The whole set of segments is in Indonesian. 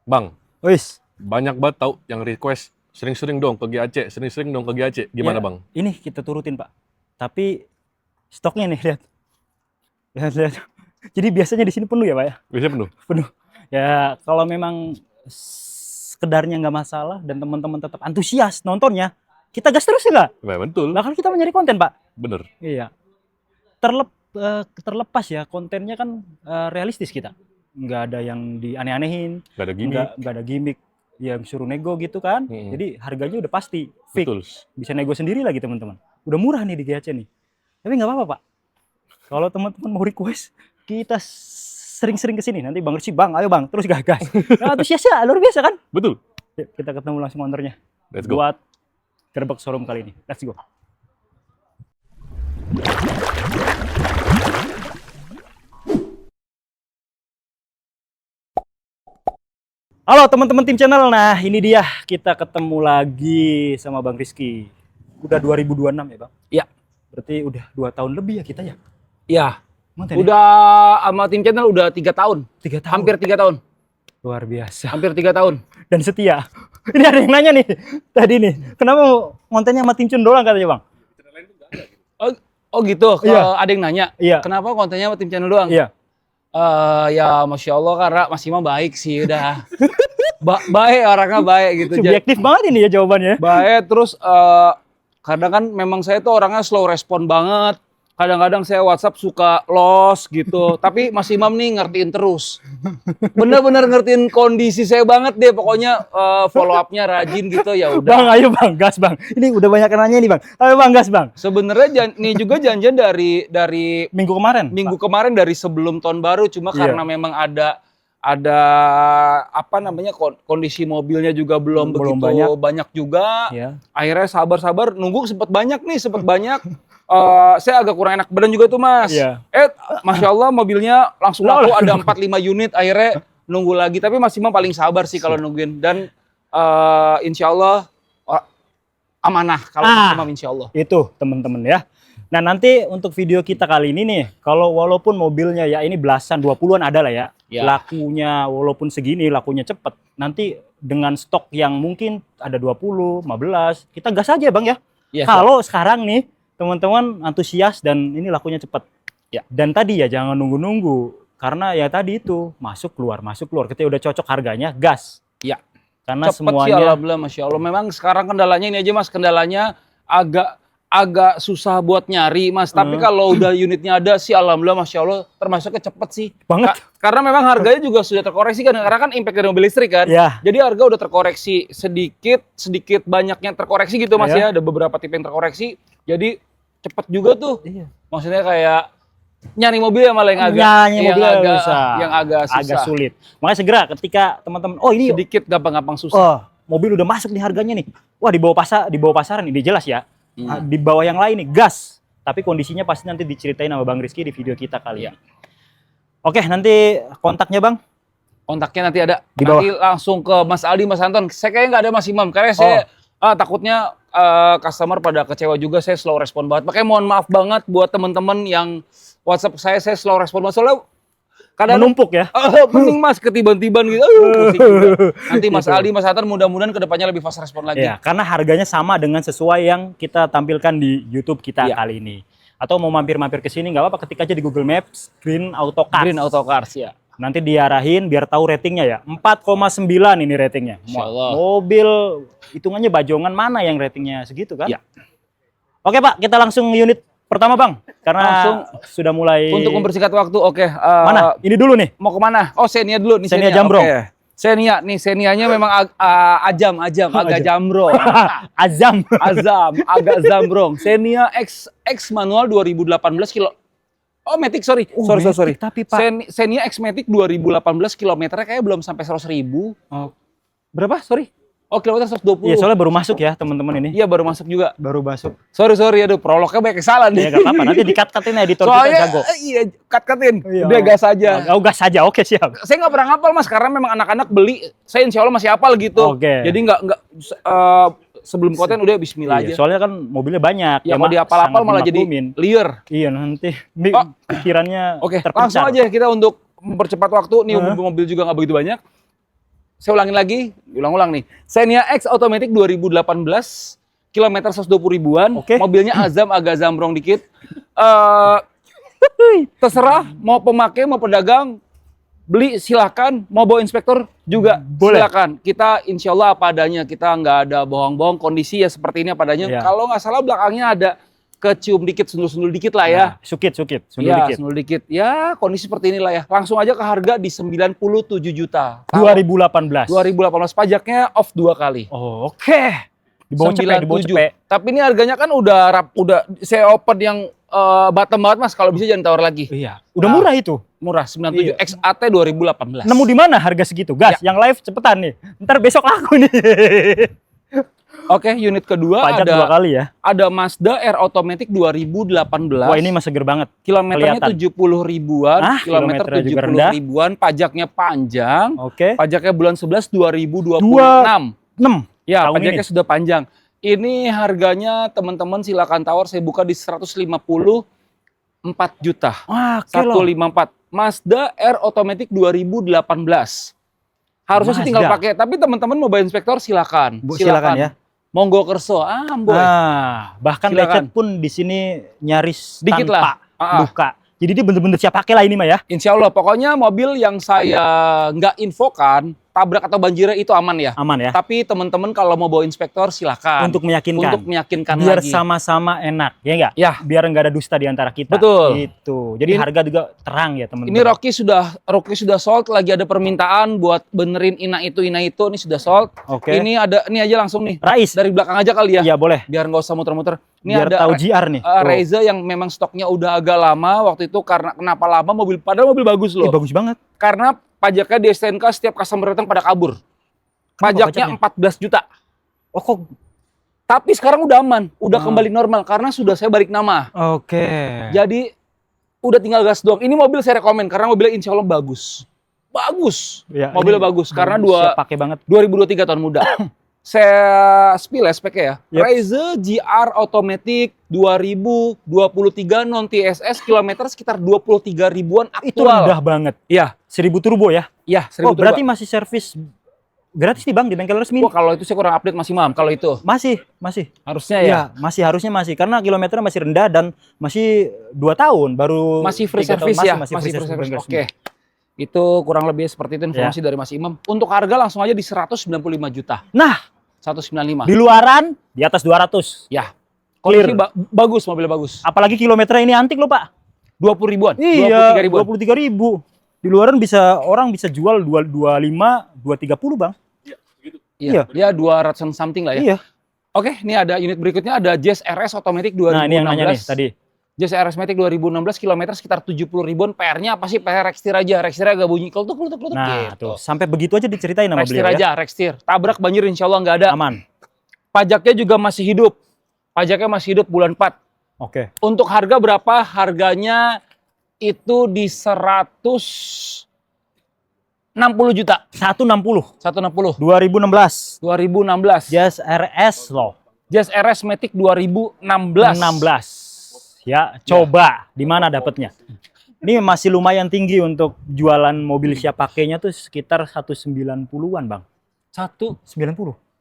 Bang, Wis, banyak banget tau yang request sering-sering dong ke GAC, sering-sering dong ke GAC. Gimana ya bang? ini kita turutin Pak. Tapi stoknya nih lihat, lihat. Jadi biasanya di sini penuh ya Pak ya, Biasanya penuh? penuh. Ya kalau memang sekedarnya nggak masalah dan teman-teman tetap antusias nontonnya, kita gas terus ya nggak? Ya, betul, Lah kan kita mencari konten Pak. bener. Iya. Terlepas ya kontennya kan realistis kita. Nggak ada yang dianeh-anehin, Gak ada gimmick. nggak ada gimmick yang suruh nego gitu kan. Mm-mm. Jadi harganya udah pasti fix. Betul. Bisa nego sendiri lagi teman-teman. Udah murah nih di GAC nih. Tapi nggak apa-apa Pak. Kalau teman-teman mau request, kita sering-sering kesini. Nanti Bang Rizky, Bang, ayo Bang, terus gagas. Nah, antusiasnya luar biasa kan? Betul. Yuk, kita ketemu langsung ownernya. Let's go. Buat gerbek showroom kali ini. Let's go. Halo teman-teman tim channel. Nah, ini dia kita ketemu lagi sama Bang Rizky. Udah 2026 ya, Bang? Iya. Berarti udah 2 tahun lebih ya kita ya? Iya. Mantan Udah sama tim channel udah 3 tahun. 3 tahun. Hampir 3 tahun. Luar biasa. Hampir 3 tahun. Dan setia. Ini ada yang nanya nih tadi nih. Kenapa kontennya sama Tim Cun doang katanya, Bang? Oh gitu. Iya. Ada yang nanya. Iya. Kenapa kontennya sama tim channel doang? Iya. Ya Masya Allah karena Mas Imam baik sih udah. Baik orangnya baik gitu. Subjektif banget ini ya jawabannya. Baik terus kadang kan memang saya tuh orangnya slow respon banget. Kadang-kadang saya WhatsApp suka lost gitu. Tapi Mas Imam nih ngertiin terus. Bener-bener ngertiin kondisi saya banget deh. Pokoknya follow up-nya rajin gitu ya udah. Bang, ayo Bang, gas Bang. Ini udah banyak yang nanya nih Bang. Ayo Bang, gas Bang. Sebenarnya nih juga janjian dari Minggu kemarin. minggu kemarin dari sebelum tahun baru. Cuma Iya. karena memang ada apa namanya kondisi mobilnya juga belum Belum begitu banyak juga. Iya. Akhirnya sabar-sabar nunggu sempat banyak. Saya agak kurang enak badan juga tuh Mas. Iya. Masya Allah mobilnya langsung laku ada 4-5 unit. Akhirnya nunggu lagi. Tapi Mas Imam paling sabar sih kalau nungguin. Dan insya Allah amanah kalau Mas Imam insya Allah. Itu teman-teman ya. Nah nanti untuk video kita kali ini nih, kalau walaupun mobilnya ya ini belasan 20-an ada lah ya, Ya. lakunya walaupun segini lakunya cepet, nanti dengan stok yang mungkin ada 20, 15, kita gas aja Bang ya. Iya, Kalau sekarang nih teman-teman antusias dan ini lakunya cepet. Ya. Dan tadi ya jangan nunggu-nunggu, karena ya tadi itu masuk keluar. Ketika udah cocok harganya gas. Ya. Karena Cepet sih semuanya alhamdulillah Masya Allah. Memang sekarang kendalanya ini aja Mas, kendalanya agak susah buat nyari Mas. Tapi kalau udah unitnya ada sih alhamdulillah Masya Allah termasuknya cepet sih. banget. Karena memang harganya juga sudah terkoreksi kan. Karena kan impact dari mobil listrik kan. Ya. Jadi harga udah terkoreksi sedikit banyaknya terkoreksi gitu Mas Ya. ya. Ada beberapa tipe yang terkoreksi. Jadi cepet juga tuh. Iya. Maksudnya kayak nyari mobil yang malah yang agak Nyari mobil yang agak susah. agak sulit. Makanya segera ketika teman-teman, oh ini Sedikit gampang-gampang susah. oh, mobil udah masuk nih harganya nih. Wah, di bawah pasaran ini jelas ya. Di bawah yang lain nih gas. Tapi kondisinya pasti nanti diceritain sama Bang Rizky di video kita kali ya. Oke, nanti kontaknya Bang. Kontaknya nanti ada. Di bawah. Nanti langsung ke Mas Aldi, Mas Anton. Saya kayaknya nggak ada Mas Imam. Karena saya takutnya customer pada kecewa juga. Saya slow respon banget. Makanya mohon maaf banget buat teman-teman yang WhatsApp saya slow respon banget. Soalnya kadang Menumpuk ya. mending Mas ketiban-tiban gitu. Pusing juga. Nanti Mas Aldi, Mas Anton mudah-mudahan kedepannya lebih fast respon lagi. Ya, karena harganya sama dengan sesuai yang kita tampilkan di YouTube kita Iya. kali ini. Atau mau mampir-mampir ke sini nggak apa-apa, ketik aja di Google Maps Green Auto Cars. Green Auto Cars ya. Nanti diarahin biar tahu ratingnya ya. 4,9 ini ratingnya. Masya Allah. Mobil hitungannya bajongan mana yang ratingnya segitu kan? Ya. Oke Pak, kita langsung unit pertama Bang. Karena Langsung. sudah mulai. Untuk mempersingkat waktu, oke. Mana? Ini dulu nih. Mau kemana? Oh, Xenia dulu nih. Xenia Jambrong. Oke. Xenianya memang agak jambrong. Azam. Agak zambrong. Xenia X manual 2018 kilo. Oh, Matic, sorry. Sorry. Matic, tapi Pak. Xenia X Matic 2018 kilometernya kayaknya belum sampai 100.000. Oh, Berapa? Sorry. Oh, kilometer 120. iya soalnya baru masuk ya teman-teman ini. Iya, baru masuk juga. Baru masuk. Sorry, aduh, prolognya banyak kesalahan Ya nih. gak apa-apa, nanti di-cut-cutin editor kita Soalnya, jago. iya, cut-cutin. Iya. Udah gas aja. Oh, gas aja. Oke, siap. Saya nggak pernah ngapal Mas, karena memang anak-anak beli, saya insya Allah masih hafal gitu. Oke. Jadi nggak sebelum konten udah Bismillah Iya, aja. soalnya kan mobilnya banyak. Ya kalau dihafal-hafal malah jadi liar. Iya, nanti Oh. pikirannya Oke, terpencar. langsung aja kita untuk mempercepat waktu. Nih mobil juga nggak begitu banyak. Saya ulangin lagi, ulang-ulang nih. Xenia X Automatic 2018, kilometer 120 ribuan. Oke. Mobilnya Azam agak zambrong dikit. Terserah, mau pemakai, mau pedagang, beli silakan. Mau bawa inspektor juga Boleh. silakan. Kita insya Allah apa adanya, kita nggak ada bohong-bohong. Kondisi ya seperti ini apa adanya. Iya. Kalau nggak salah belakangnya ada kecium dikit, sundul-sundul dikit lah ya. Nah, sundul Ya, dikit. sundul dikit. Ya, kondisi seperti inilah ya. Langsung aja ke harga di 97 juta. 2018. 2018 pajaknya off 2 kali. Oh, oke. Di bawah cepet, di bawah 97. cepet. Tapi ini harganya kan udah saya open yang bottom banget Mas. Kalau bisa jangan tawar lagi. Iya. Udah Nah. murah itu. Murah 97 Iya. XAT 2018. Nemu di mana harga segitu? Gas, yang live cepetan nih. Ntar besok laku nih. Oke, unit kedua Pajak 2 kali ya. ada Mazda R Automatic 2018. Wah, ini mah seger banget. Kilometernya kelihatan. 70 ribuan, Kilometernya juga 70 rendah. ribuan, pajaknya panjang. Oke. Pajaknya bulan 11 2026. 6. Ya, tahun pajaknya ini. sudah panjang. Ini harganya teman-teman silakan tawar, saya buka di 154 juta. Wah, oke loh. 154. Mazda R Automatic 2018. Harusnya sih tinggal Mazda. pakai, tapi teman-teman mau bayar inspektor silakan. Silakan ya. Monggo kerso, boy. Bahkan Silakan. lecet pun di sini nyaris Dikit tanpa lah. luka. Jadi dia bener-bener siap pakai lah ini mah ya. Insya Allah, pokoknya mobil yang saya nggak infokan, tabrak atau banjirnya itu aman ya. Aman ya. Tapi teman-teman kalau mau bawa inspektor silakan. Untuk meyakinkan. Untuk meyakinkan Biar lagi. sama-sama enak, ya enggak? Ya. Biar enggak ada dusta di antara kita. Betul. Gitu. Jadi harga juga terang ya, teman-teman. Ini Rocky sudah sold, lagi ada permintaan buat benerin ina itu, ini sudah sold. Oke. Ini aja langsung nih. Rais. Dari belakang aja kali ya. Iya, boleh. Biar nggak usah muter-muter. Ini Biar ada tahu GR nih. Tuh. Reza yang memang stoknya udah agak lama waktu itu karena kenapa lama padahal mobil bagus loh. Bagus banget. Karena pajaknya di STNK setiap customer datang pada kabur. Pajaknya 14 juta. Oh, kok. Tapi sekarang udah aman, udah kembali normal karena sudah saya balik nama. Oke. Jadi udah tinggal gas doang. Ini mobil saya rekomen karena mobilnya insya Allah bagus. Bagus. Ya, Mobilnya ini bagus karena siap pakai banget. 2023 tahun muda. Saya spill speknya ya. Yep. Raize GR Automatic 2023 non TSS kilometer sekitar 23 ribuan aktual. Itu rendah banget. Iya. 1000 turbo ya. Iya, 1000 Oh, berarti turbo. masih servis gratis nih Bang di bengkel resmi. Wah, kalau itu saya kurang update masih mam. Kalau itu Masih. harusnya ya. Iya, harusnya masih karena kilometernya masih rendah dan masih 2 tahun baru Masih free 3 tahun, service ya. masih free service. bengkel resmi. Oke. Itu kurang lebih seperti itu informasi dari Mas Imam. Untuk harga langsung aja di 195 juta. Nah, 195. di luaran di atas 200. Ya. Clear. Kondisi bagus, mobilnya bagus. Apalagi kilometernya ini antik loh, Pak. 20 ribuan. Iya, 23 ribuan. 23.000. Di luaran orang bisa jual 225, 230, Bang. Iya. Dia 200 something lah ya. Iya. Oke, ini ada unit berikutnya ada Jazz RS Automatic 2016. Nah, ini yang nanya nih tadi. Jazz RS Matic 2016 kilometer sekitar 70 ribuan. PR-nya apa sih? PR Rextir aja. Rextir agak bunyi kletuk Nah, gitu. tuh sampai begitu aja diceritain sama Rextir beliau aja, ya. Rextir. Tabrak banjir insya Allah nggak ada. Aman. Pajaknya juga masih hidup. Pajaknya masih hidup bulan 4. Oke. Untuk harga berapa? Harganya itu di 160 juta. 160. 160. 2016. 2016. Jazz RS loh. Jazz RS Matic 2016. 16. Ya, coba di mana dapatnya? Ini masih lumayan tinggi untuk jualan mobil siap pakainya tuh sekitar 190-an, Bang. 190.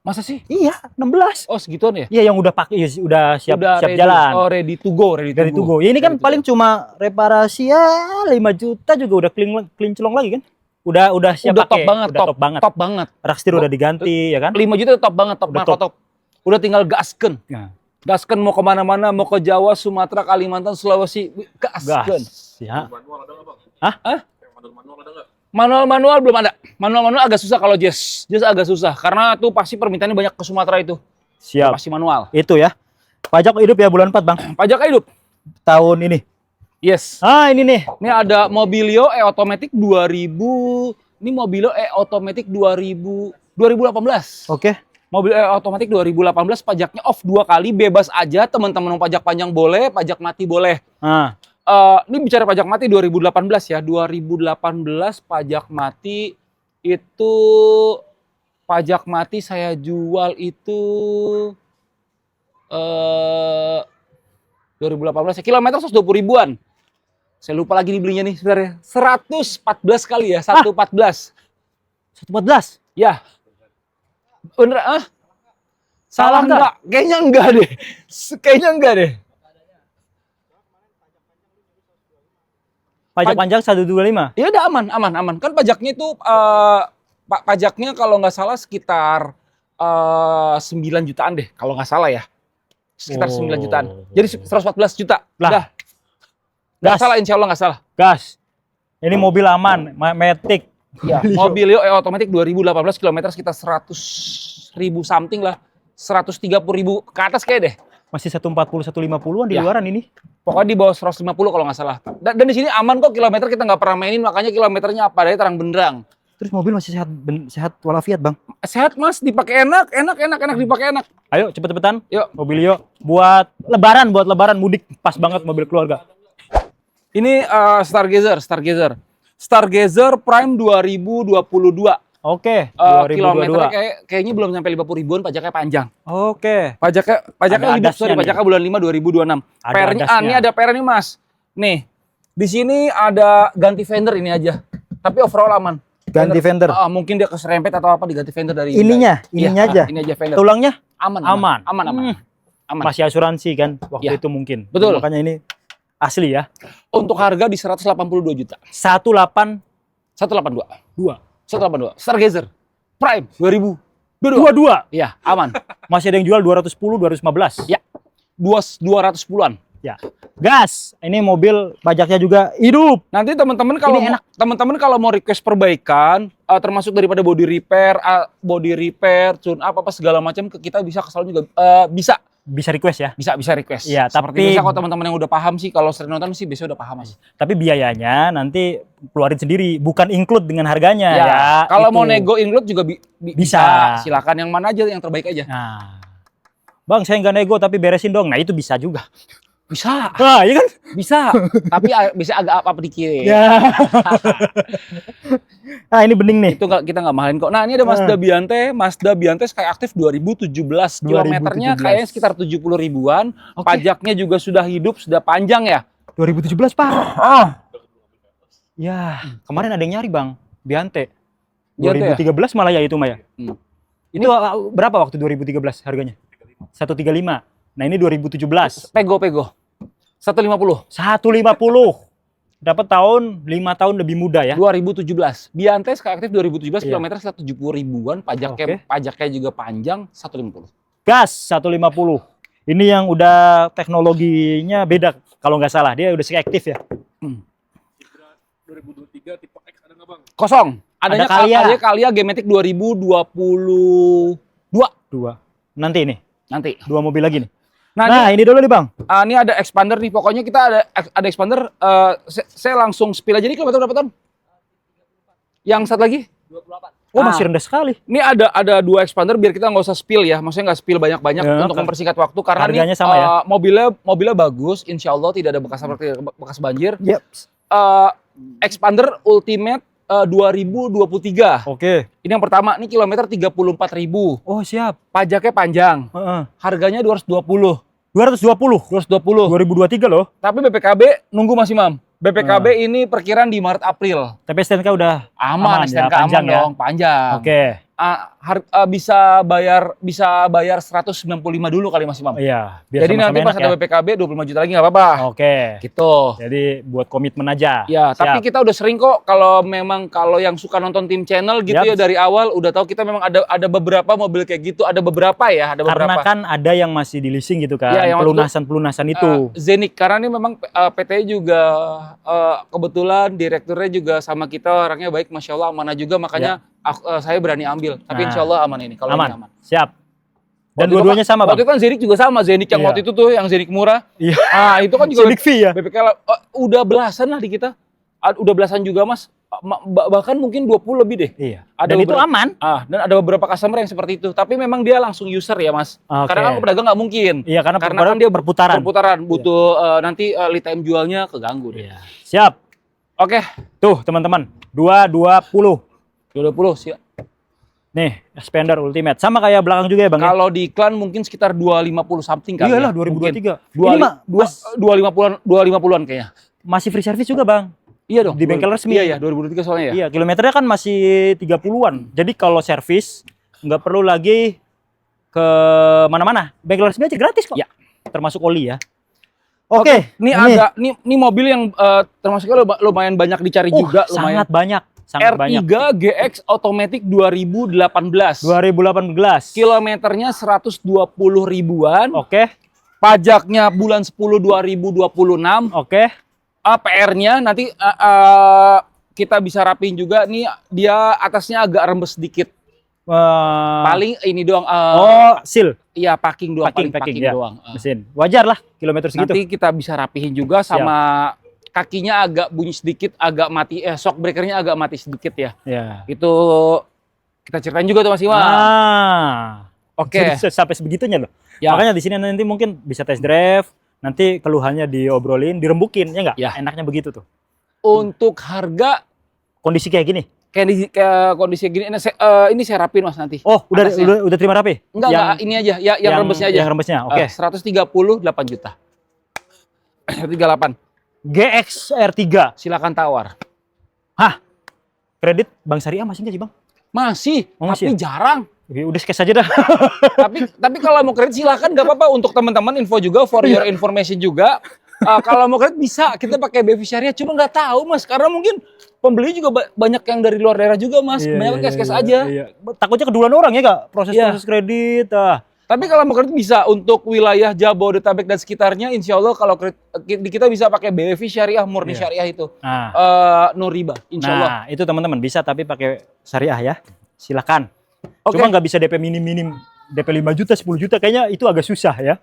Masa sih? Iya, 16. Oh, segituan ya? Iya, yang udah pakai ya, udah siap ready, jalan. Oh, ready to go, ready Dari to go. Tugo. Ya, ini kan Ready to paling go. cuma reparasi ya 5 juta juga udah clean celong lagi kan? Udah siap Udah pakai. top banget, Udah top banget. Top banget. Rakstir udah diganti ya kan? 5 juta top banget, top Udah banget, top. Udah tinggal gasken. Nah, Gasken mau kemana-mana, mau ke Jawa, Sumatera, Kalimantan, Sulawesi, gasken. gas. Ya. Manual ada nggak, Bang? Hah? Manual ada nggak? Manual belum ada. Manual agak susah kalau Jazz. Jazz agak susah karena tuh pasti permintaannya banyak ke Sumatera itu. Siap. Pasti manual. Itu ya. Pajak hidup ya bulan 4, Bang. Pajaknya hidup. Tahun ini. Yes. Ah, ini nih. Ini ada Mobilio E-Automatic 2000. Ini Mobilio E-Automatic 2018. Oke. Mobil E-Automatic 2018 pajaknya off 2 kali, bebas aja. Teman-teman mau pajak panjang boleh, pajak mati boleh. Ah, Ini bicara pajak mati 2018 ya. 2018 pajak mati itu pajak mati saya jual itu 2018 ya, kilometer 120 ribuan. Saya lupa lagi dibelinya nih sebenarnya. 114 kali ya, 114. 114. Ya. Bener ah? Salah Salah enggak? Kayaknya enggak deh. Kayaknya enggak deh. Pajak panjang 125. Ya udah aman. Kan pajaknya itu pajaknya kalau nggak salah sekitar 9 jutaan deh, kalau nggak salah ya. Sekitar 9 jutaan. Jadi 114 juta. Lah. Udah. Nggak Gas. salah, insya Allah nggak salah. Gas. Ini mobil aman, Matic. Ya, mobil otomatis 2018 km sekitar 100.000 something lah. 130.000 ke atas kayak deh. Masih 140 150-an di Ya. luaran ini. Pokoknya di bawah 150 kalau nggak salah. Dan di sini aman kok, kilometer kita nggak pernah mainin, makanya kilometernya apa adanya terang benderang. Terus mobil masih sehat walafiat, Bang. Sehat Mas, dipakai enak dipakai enak. Ayo cepet-cepetan. Yuk. Mobilio buat lebaran mudik pas banget mobil keluarga. Ini Stargazer Prime 2022. Oke, Kilometernya 2022. kayaknya belum sampai 50 ribuan, pajaknya panjang. Oke. Pajaknya Ada hidup, adasnya nih. pajaknya bulan 5 2026. Ada PR-nya adasnya. ini ada PR nih Mas. Nih, di sini ada ganti fender ini aja. Tapi overall aman. Ganti fender. Mungkin dia keserempet atau apa, diganti fender dari Ininya aja. Ini aja fender. Tulangnya Aman. aman. Aman. Masih asuransi kan waktu Ya. itu mungkin. Betul. Makanya ini asli ya. Untuk harga di 182 juta. 182. 182. Stargazer Prime 2022. 22. Iya, aman. Masih ada yang jual 210, 215. Ya. 200-an. Ya. Gas. Ini mobil pajaknya juga hidup. Nanti teman-teman kalau mau request perbaikan, termasuk daripada body repair, tune up apa segala macam, ke kita bisa kesal juga bisa Request ya. bisa request. Iya, Seperti tapi- biasa kalau teman-teman yang udah paham sih, kalau sering nonton sih biasanya udah paham Mas. Tapi biayanya nanti keluarin sendiri, bukan include dengan harganya Ya, ya. kalau itu. mau nego include juga Bisa. Silakan yang mana aja yang terbaik aja. Nah. Bang, saya nggak nego tapi beresin dong. Nah, itu bisa juga. Bisa. Nah, iya kan? Bisa. Tapi bisa agak apa dikit. Ya. Nah, ini bening nih. Itu kita nggak mahalin kok. Nah, ini ada Mazda Biante Skyactiv 2017. Kilometernya 2017. kayaknya sekitar 70 ribuan. Oke. Pajaknya juga sudah hidup, sudah panjang ya. 2017, Pak. Oh, Ya, kemarin ada yang nyari, Bang. Biante. Biante ya? 2013 malah ya itu, Maya. Hmm. Itu berapa waktu 2013 harganya? 135. Nah, ini 2017. Pego. 150. 150. Dapat tahun 5 tahun lebih muda ya. 2017. Biante Skyactiv 2017 Iya. kilometer sekitar 70 ribuan. Pajaknya juga panjang 150. Gas 150. Ini yang udah teknologinya beda kalau nggak salah. Dia udah Skyactiv ya. 2023 tipe X ada nggak Bang? Kosong. Adanya Ada Kalia G-Matic 2022. 2. Nanti ini. Nanti. 2 mobil lagi nih. Nah, Nah, ini dulu nih, Bang. ini ada expander nih. Pokoknya kita ada expander. Saya langsung spill aja nih, kilometer berapa ton? Yang satu lagi? 28. Oh, Ah. masih rendah sekali. Ini ada 2 expander biar kita nggak usah spill ya. Maksudnya nggak spill banyak-banyak Ya, untuk mempersingkat waktu. Karena harganya nih sama ya? mobilnya bagus. Insya Allah tidak ada bekas banjir. Yep. Expander Ultimate 2023. Oke. Ini yang pertama. Ini kilometer 34.000. Oh, siap. Pajaknya panjang. Heeh. Harganya 220. 220. 220. 2023 loh. Tapi BPKB nunggu masih Mam. BPKB ini perkiraan di Maret April. Tapi STNK udah Aman, ya, STNK panjang aman ya. dong, panjang. Oke. Bisa bayar 195 dulu kali Mas Imam. Iya, biar Jadi nanti sama-sama pas enak ada ya. BPKB 25 juta lagi nggak apa-apa. Oke. Gitu. Jadi buat komitmen aja. Ya, tapi Siap. kita udah sering kok kalau yang suka nonton tim channel gitu Yap. ya dari awal udah tahu kita memang ada beberapa mobil kayak gitu, ada beberapa. Karena kan ada yang masih di leasing gitu kan, Iya, yang waktu pelunasan itu. Zenik karena ini memang PT juga kebetulan direkturnya juga sama kita orangnya baik, masya Allah amanah juga makanya saya berani ambil. Tapi Nah. insya Allah aman ini kalau ini Aman. aman. Siap. Dan Waktu itu dua-duanya sama, Bang. Waktu itu kan Zenik juga sama, Zenik yang Iya. waktu itu tuh yang Zenik murah. Iya. Itu kan juga Civic V ya. BPK udah belasan lah di kita. Udah belasan juga Mas. Bahkan mungkin 20 lebih deh. Iya. Ada Dan itu beberapa- aman. Dan ada beberapa customer yang seperti itu. Tapi memang dia langsung user ya Mas. Oke. Karena kan pedagang nggak mungkin. Iya, karena kan dia berputaran. Perputaran butuh nanti lead time jualnya keganggu deh. Iya. Siap. Oke, Tuh, teman-teman. 220. 20 siap. Nih, Expander Ultimate. Sama kayak belakang juga ya, Bang. Kalau di iklan mungkin sekitar 250 something kali. Iyalah, ya. 2023. Mungkin. Ini mah 250-an kayaknya. masih free service juga, Bang. Iya dong. Di bengkel resmi. Iya, 2023 soalnya ya. Iya, kilometernya kan masih 30-an. Jadi kalau servis nggak perlu lagi ke mana-mana. Bengkel resmi aja gratis kok. Ya. Termasuk oli ya. Oke, Ini mobil yang termasuknya lumayan banyak dicari juga, lumayan. sangat banyak. Sangat R3 banyak. GX Automatic 2018. 2018. Kilometernya 120 ribuan. Oke, Pajaknya bulan 10 2026. oke. PR-nya nanti kita bisa rapiin juga. Nih dia atasnya agak rembes sedikit. Paling ini doang. Seal. Iya, packing doang. Packing, Paling packing ya. doang. Mesin. Wajar lah kilometer segitu. Nanti kita bisa rapihin juga sama kakinya agak bunyi sedikit, agak mati. Shock breakernya agak mati sedikit ya. Ya. Itu kita ceritain juga tuh Mas Iwan. Oke. Jadi sampai sebegitunya loh. Ya. Makanya di sini nanti mungkin bisa test drive, nanti keluhannya diobrolin, dirembukin, ya nggak? Ya. Enaknya begitu tuh. Untuk harga Kondisi kayak gini. kayak kondisi gini, ini saya rapin Mas nanti. Oh, Atasnya. udah terima rapi? Enggak, ini aja, yang rembesnya aja. Yang rembesnya, oke. 138 juta. 38. GX R3. Silakan tawar. Hah? Kredit Bank Syariah masih nggak sih, Bang? Masih, Oh, masih tapi jarang. Udah cash aja dah. tapi kalau mau kredit silakan, nggak apa-apa. Untuk teman-teman info juga, for your information juga. Kalau mau kredit bisa, kita pakai BV Syariah. Cuma nggak tahu Mas, karena mungkin pembeli juga banyak yang dari luar daerah juga Mas. Banyak cash-cash aja. Iya. Takutnya keduluan orang ya nggak? Proses kredit. Tapi kalau mau kredit bisa untuk wilayah Jabodetabek dan sekitarnya, insya Allah kalau kredit kita bisa pakai BV Syariah, murni Syariah itu. No riba, insya Allah. Nah, itu teman-teman bisa tapi pakai syariah ya. Silakan. Oke. Cuma nggak bisa DP minim-minim. DP 5 juta, 10 juta kayaknya itu agak susah ya.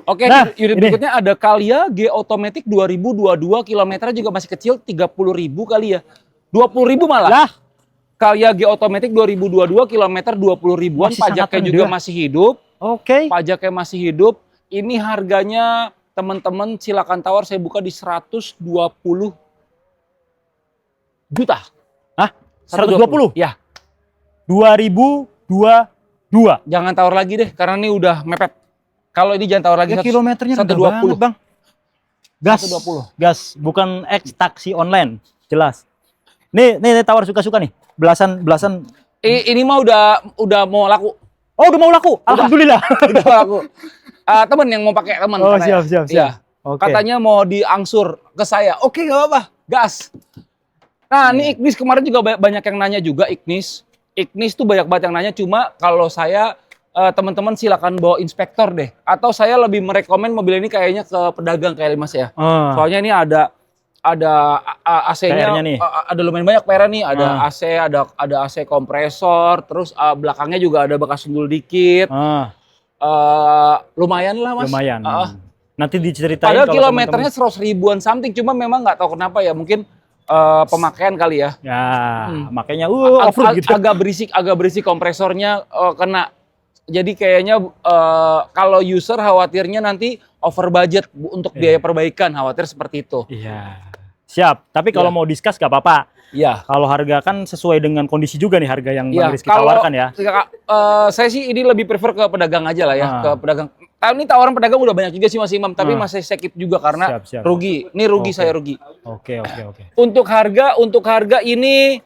Oke, Nah, unit ini. berikutnya ada Calya G Automatic 2022, kilometernya juga masih kecil, 30.000 kali ya. 20.000 malah. Lah, Calya G Automatic 2022, kilometer 20 ribuan, Masih sangat pajaknya rendah. juga masih hidup. oke. Pajaknya masih hidup. Ini harganya teman-teman silakan tawar, saya buka di 120 juta. Hah? 120? Ya, 2022. jangan tawar lagi deh karena ini udah mepet. Kalau ini jangan tawar lagi. Ya kilometernya rendah 120. banget, Bang. Gas. 120. Gas, bukan X taksi online. Jelas. Nih tawar suka-suka nih. Belasan. Ini mah udah mau laku. Oh, udah mau laku. Alhamdulillah. Udah laku. Temen yang mau pakai teman. Oh, katanya. siap. Iya. Oke. Katanya mau diangsur ke saya. Oke, nggak apa-apa. Gas. Nah, ini Ignis kemarin juga banyak yang nanya juga Ignis. Ignis tuh banyak banget yang nanya. Cuma kalau saya teman-teman silakan bawa inspektor deh. Atau saya lebih merekomen mobil ini kayaknya ke pedagang kayak Mas ya. Soalnya ini ada AC-nya, PR-nya nih. ada lumayan banyak PR nih. Ada AC, ada AC kompresor. Terus belakangnya juga ada bekas sundul dikit. Lumayan lah Mas. Lumayan. Nanti diceritain. Padahal kalau kilometernya 100 ribuan something, cuma memang nggak tahu kenapa ya, mungkin pemakaian kali ya. Ya, makanya off-road gitu. Agak berisik kompresornya kena. Jadi kayaknya kalau user khawatirnya nanti over budget untuk biaya perbaikan, khawatir seperti itu. Iya. Siap. Tapi kalau mau discuss gak apa-apa. Iya. Kalau harga kan sesuai dengan kondisi juga nih harga yang Bang Iya, Rizky tawarkan ya. Saya sih ini lebih prefer ke pedagang aja lah ya, ke pedagang. Ini tawaran pedagang udah banyak juga sih Mas Imam, tapi masih saya keep juga karena Siap. rugi. Ini rugi, saya rugi. Oke. Untuk harga ini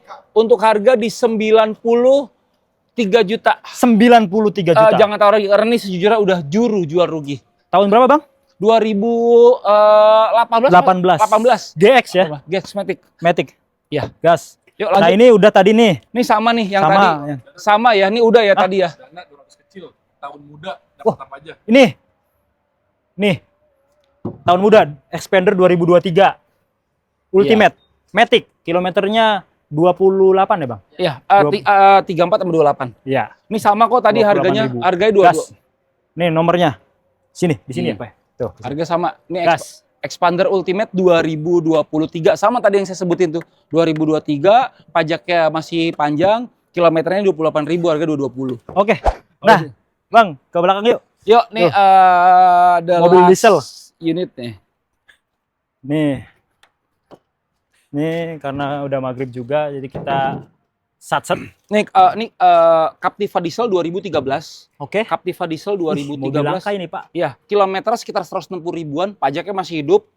di 93 juta. 93 juta. Jangan tahu lagi karena ini sejujurnya udah jual rugi. Tahun berapa, Bang? 2018. GX ya? GX Matic. Matic. Iya. Gas. Yuk Nah, lanjut. ini udah tadi nih. Ini sama nih yang Sama. tadi. Sama ya, ini udah ya tadi ya. Dana 200 kecil, tahun muda dapat apa aja. Ini. Nih. Tahun muda Expander 2023. Ultimate. Matic. Kilometernya 28 ya, Bang? Iya, 34 sama 28. Iya. Ini sama kok tadi 28.000. harganya 22. Gas. Nih nomornya. Sini, di sini ya, Pak. Tuh. Harga sama. Ini Gas. Expander Ultimate 2023 sama tadi yang saya sebutin tuh. 2023, pajaknya masih panjang, kilometernya 28.000, harga 220. Oke. Nah, Bang, ke belakang yuk. Yuk, nih ada Mobil diesel. Unit nih. Nih karena udah maghrib juga, jadi kita Satset. Nih Captiva Diesel 2013. Oke. Captiva Diesel Mobil 2013. langka ini, Pak. Ya, kilometer sekitar 160 ribuan, pajaknya masih hidup.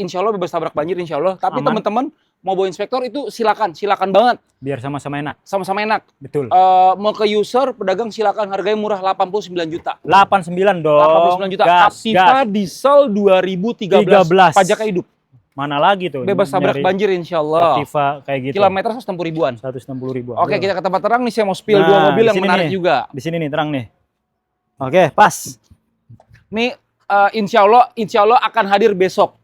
Insya Allah bebas tabrak banjir, insya Allah. Tapi Aman. teman-teman mau bawa inspektor itu silakan banget. Biar sama-sama enak. Sama-sama enak. Betul. Mau ke user, pedagang silakan, harganya murah 89 juta. 89 dong. 89 juta. Gas, Captiva gas. Diesel 2013. Pajaknya hidup. Mana lagi tuh? Bebas tabrak Nyari banjir insya Allah. Captiva kayak gitu. Kilometer 160 ribuan. 160 ribu. Oke, kita ke tempat terang nih. Saya mau spill Nah, dua mobil di yang sini menarik nih. juga. Di sini nih terang nih. Oke, pas. Nih insya Allah akan hadir besok.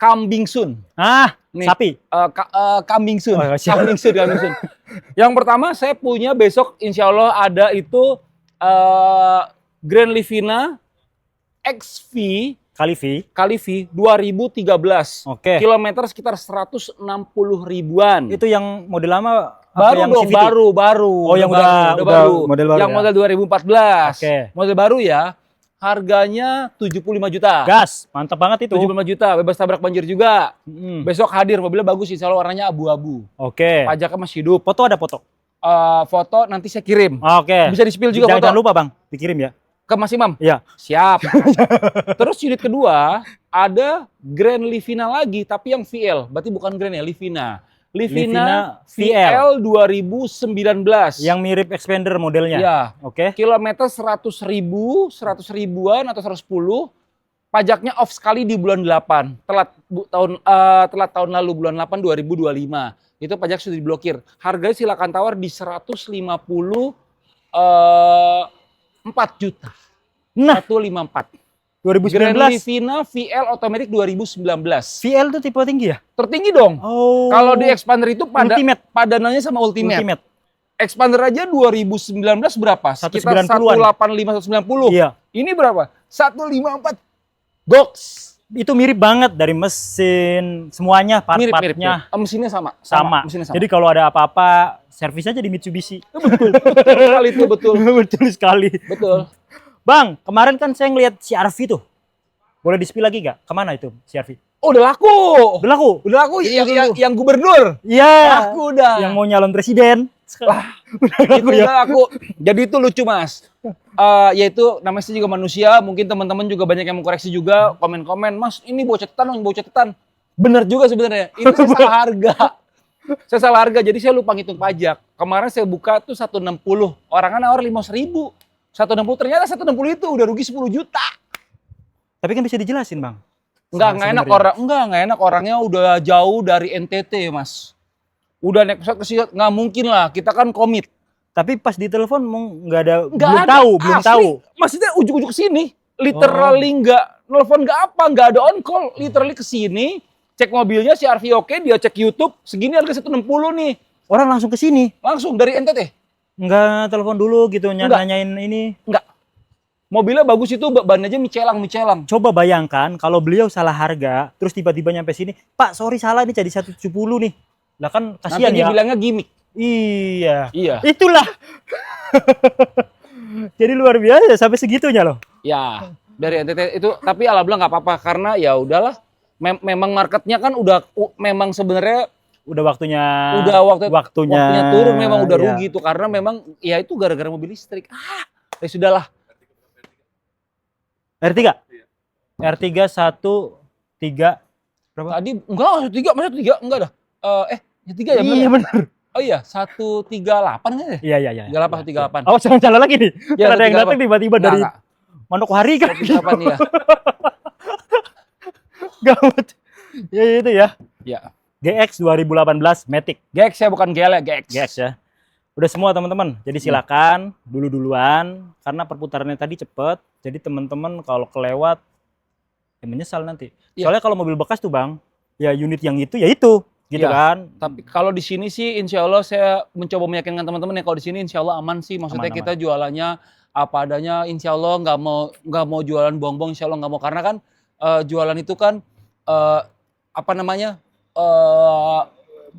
Kambing soon. Ah, Nih. sapi. Kambing soon. Oh, siap. Kambing soon. Yang pertama saya punya besok insya Allah ada itu Grand Livina XV Kali V. 2013. Oke. Kilometer sekitar 160 ribuan. Itu yang model lama apa Baru yang dong, CVT? baru. Oh, yang udah model baru Yang ya? model 2014. Oke. Model baru ya. Harganya 75 juta. Gas, mantap banget itu. 75 juta, bebas tabrak banjir juga. Mm. Besok hadir, mobilnya bagus, insya Allah warnanya abu-abu. Oke. Pajaknya masih hidup. Foto ada foto. Foto nanti saya kirim. Oke. Bisa di-spill juga Jangan, foto. jangan lupa, Bang, dikirim ya. Ke Mas Imam? Iya. Siap. Terus unit kedua, ada Grand Livina lagi, tapi yang VL. Berarti bukan Grand ya, Livina. Livina VL 2019. Yang mirip Expander modelnya. Iya. Oke. Kilometer 100 ribuan atau 110. Pajaknya off sekali di bulan 8. Telat tahun lalu bulan 8 2025. Itu pajak sudah diblokir. Harganya silakan tawar di 154 juta. Nah, 154. 2019. Grand Livina VL Automatic 2019. VL itu tipe tinggi ya? Tertinggi dong. Oh. Kalau di Expander itu Ultimate. padanannya sama Ultimate. Ultimate. Expander aja 2019 berapa? Sekitar 190-an. 185 190. Iya. Ini berapa? 154. Goks. Itu mirip banget dari mesin, semuanya Mirip. part-partnya Mesinnya sama. sama. Mesinnya sama. Jadi kalau ada apa-apa, servis aja di Mitsubishi. betul sekali itu, betul. Betul sekali. Betul. Bang, kemarin kan saya ngeliat CR-V tuh. Boleh di-spill lagi nggak? Kemana itu CR-V? Oh, udah laku. Udah laku? Udah laku Iya, yang gubernur. Iya. Laku udah. Yang mau nyalon presiden. Wah, Laku itu ya. udah laku. Jadi itu lucu, Mas. Yaitu namanya juga manusia, mungkin teman-teman juga banyak yang mengkoreksi juga, komen-komen, "Mas, ini bau catatan." Bener juga sebenarnya. Ini saya salah harga. Saya salah harga, jadi saya lupa ngitung pajak. Kemarin saya buka tuh 160. Orangnya nawar 500.000. 160, ternyata 160 itu udah rugi 10 juta. Tapi kan bisa dijelasin, Bang. Enggak enak Sebenarnya. orangnya udah jauh dari NTT, Mas. Udah naik pesawat ke sini, nggak mungkin lah, kita kan komit. Tapi pas ditelepon nggak ada, Nggak belum ada, tahu, belum asli. tahu. Maksudnya ujuk-ujuk sini, literally nggak nelfon nggak ada on call, literally ke sini, cek mobilnya si RV oke, dia cek YouTube, segini harga 160 nih, Orang langsung ke sini, langsung dari NTT. nggak telepon dulu gitu, Nggak. nanyain ini. Nggak. Mobilnya bagus itu, ban aja micelang. Coba bayangkan kalau beliau salah harga, terus tiba-tiba nyampe sini, Pak, sorry salah nih, jadi 170 nih. Lah kan kasihan Nanti dia ya. bilangnya gimmick. Iya. Iya. Itulah. Jadi luar biasa sampai segitunya loh. Ya, dari NTT itu, tapi alhamdulillah nggak apa-apa karena ya udahlah. Memang marketnya kan udah memang sebenarnya Udah waktunya. waktunya turun, memang udah iya. rugi itu karena memang ya itu gara-gara mobil listrik. Ya sudahlah. R3? R3 13 berapa? Tadi enggak, masa tiga enggak dah. Tiga ya bener. Iya benar. Oh iya, 138 kan ya? Iya. 38. Awas jangan salah lagi nih. Iya, Ada yang datang tiba-tiba dari Enggak. Manokwari kan. 138 ya. Gawat. Ya itu ya. Ya. GX 2018 Matic. GX ya, bukan GL ya, GX. GX ya. Udah semua teman-teman. Jadi silakan duluan karena perputarannya tadi cepet. Jadi teman-teman kalau kelewat ya menyesal nanti. Iya. Soalnya kalau mobil bekas tuh Bang, ya unit yang itu ya itu, gitu Iya. kan. Tapi kalau di sini sih insya Allah saya mencoba meyakinkan teman-teman ya kalau di sini insya Allah aman sih. Maksudnya Aman. kita jualannya apa adanya, insya Allah nggak mau jualan bohong-bohong, insya Allah nggak mau karena kan jualan itu kan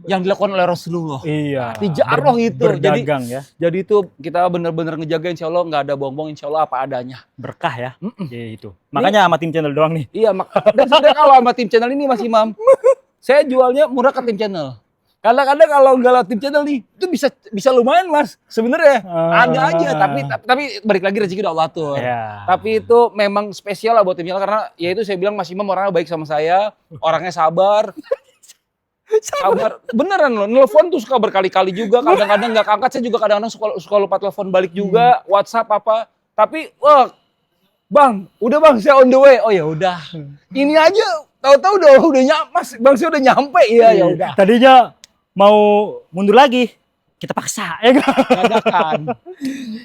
yang dilakukan oleh Rasulullah. Iya. Tijaroh itu. Berdagang ya. Jadi itu kita benar-benar ngejaga insya Allah nggak ada bohong-bohong, insya Allah apa adanya. Berkah ya. Ya itu. Makanya sama tim channel doang nih. Iya, dan sebenarnya kalau sama tim channel ini Mas Imam, saya jualnya murah ke tim channel. Kadang-kadang kalau nggak lewat tim channel nih, itu bisa lumayan mas. Sebenarnya ada aja, tapi balik lagi rezeki udah Allah atur. Ya. Tapi itu memang spesial lah buat tim channel karena ya itu saya bilang Mas Imam orangnya baik sama saya, orangnya sabar. Sabar, beneran loh. Nelfon tuh suka berkali-kali juga. Kadang-kadang nggak angkat, saya juga kadang-kadang suka lupa telepon balik juga, WhatsApp apa. Tapi wah, Bang, udah Bang, saya on the way. Oh ya udah. Ini aja tahu-tahu udah nyampe, Mas. Bang saya udah nyampe. Iya ya udah. Tadinya mau mundur lagi, kita paksa ya kan? Dadakan.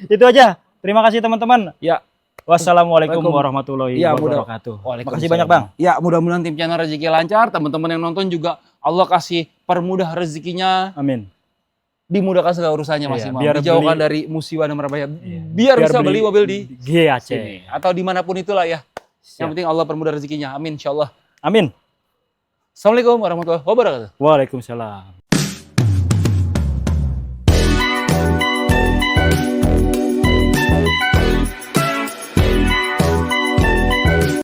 Itu aja. Terima kasih teman-teman. Ya. Wassalamualaikum warahmatullahi Ya, wabarakatuh. Waalaikumsalam. Makasih banyak Bang. Ya, mudah-mudahan tim channel rezeki lancar. Teman-teman yang nonton juga Allah kasih permudah rezekinya. Amin. Dimudahkan segala urusannya Mas Iya, Imam. biar Dijauhkan beli- dari musibah dan merbahaya. Biar bisa beli mobil di GAC. sini. Atau dimanapun itulah ya. Yang penting Allah permudah rezekinya. Amin insyaallah. Amin. Assalamualaikum warahmatullahi wabarakatuh. Waalaikumsalam.